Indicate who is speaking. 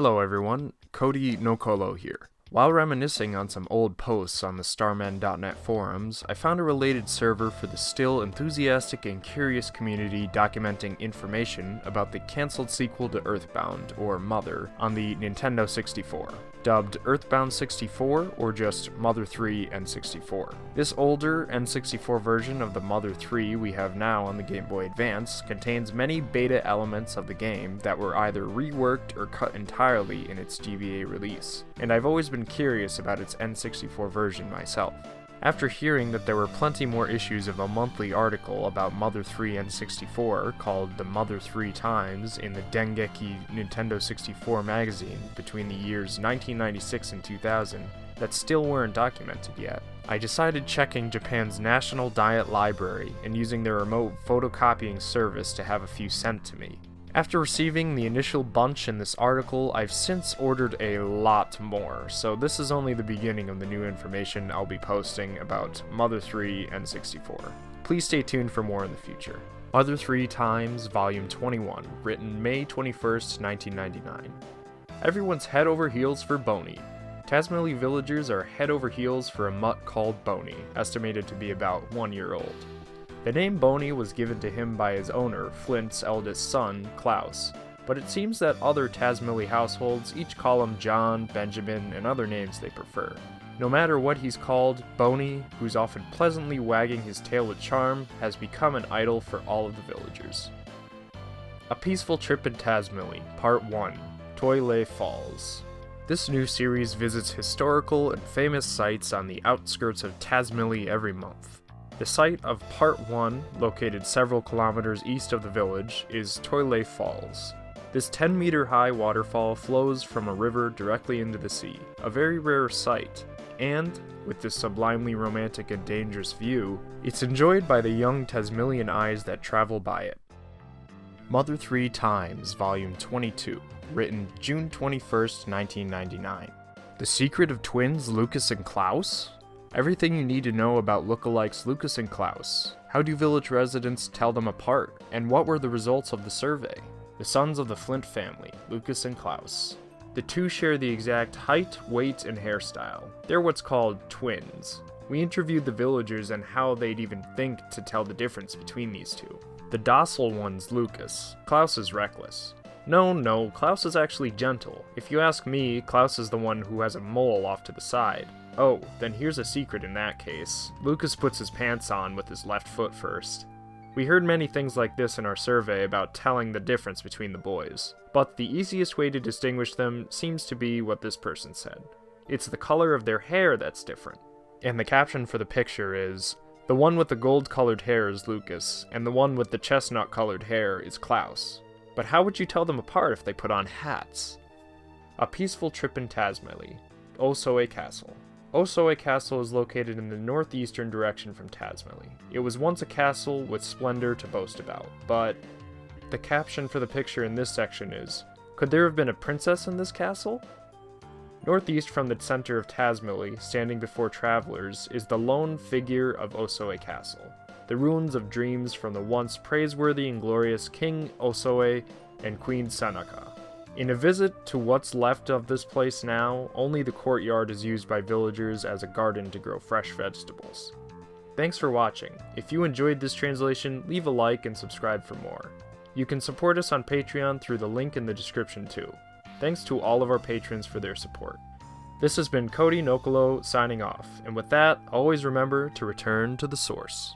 Speaker 1: Hello everyone, Kody NOKOLO here. While reminiscing on some old posts on the Starmen.net forums, I found a related server for the still enthusiastic and curious community documenting information about the cancelled sequel to Earthbound, or Mother, on the Nintendo 64, dubbed Earthbound 64 or just Mother 3 N64. This older N64 version of the Mother 3 we have now on the Game Boy Advance contains many beta elements of the game that were either reworked or cut entirely in its GBA release, and I've always been curious about its N64 version myself. After hearing that there were plenty more issues of a monthly article about Mother 3 N64 called The Mother 3 Times in the Dengeki Nintendo 64 magazine between the years 1996 and 2000 that still weren't documented yet, I decided checking Japan's National Diet Library and using their remote photocopying service to have a few sent to me. After receiving the initial bunch in this article, I've since ordered a lot more, so this is only the beginning of the new information I'll be posting about Mother 3 N64. Please stay tuned for more in the future. Mother 3 Times, Volume 21, written May 21st, 1999. Everyone's head over heels for Boney. Tasmeli villagers are head over heels for a mutt called Boney, estimated to be about 1 year old. The name Boney was given to him by his owner, Flint's eldest son, Klaus, but it seems that other Tasmeli households each call him John, Benjamin, and other names they prefer. No matter what he's called, Boney, who's often pleasantly wagging his tail with charm, has become an idol for all of the villagers. A Peaceful Trip in Tasmeli, Part 1, Toile Falls. This new series visits historical and famous sites on the outskirts of Tasmeli every month. The site of Part 1, located several kilometers east of the village, is Toile Falls. This 10-meter high waterfall flows from a river directly into the sea, a very rare sight, and, with this sublimely romantic and dangerous view, it's enjoyed by the young Tasmelian eyes that travel by it. Mother 3 Times, Volume 22, written June 21st, 1999. The Secret of Twins Lucas and Klaus? Everything you need to know about lookalikes Lucas and Klaus. How do village residents tell them apart? And what were the results of the survey? The sons of the Flint family, Lucas and Klaus. The two share the exact height, weight, and hairstyle. They're what's called twins. We interviewed the villagers and how they'd even think to tell the difference between these two. The docile one's Lucas. Klaus is reckless. No, Klaus is actually gentle. If you ask me, Klaus is the one who has a mole off to the side. Oh, then here's a secret in that case. Lucas puts his pants on with his left foot first. We heard many things like this in our survey about telling the difference between the boys, but the easiest way to distinguish them seems to be what this person said. It's the color of their hair that's different. And the caption for the picture is, "The one with the gold-colored hair is Lucas, and the one with the chestnut-colored hair is Klaus." But how would you tell them apart if they put on hats? A Peaceful Trip in Tasmeli, Osoe Castle. Osoe Castle is located in the northeastern direction from Tasmeli. It was once a castle with splendor to boast about, but the caption for the picture in this section is, "Could there have been a princess in this castle?" Northeast from the center of Tasmeli, standing before travelers, is the lone figure of Osoe Castle, the ruins of dreams from the once praiseworthy and glorious King Osoe and Queen Senaka. In a visit to what's left of this place now, only the courtyard is used by villagers as a garden to grow fresh vegetables. Thanks for watching. If you enjoyed this translation, leave a like and subscribe for more. You can support us on Patreon through the link in the description too. Thanks to all of our patrons for their support. This has been Kody NOKOLO signing off, and with that, always remember to return to the source.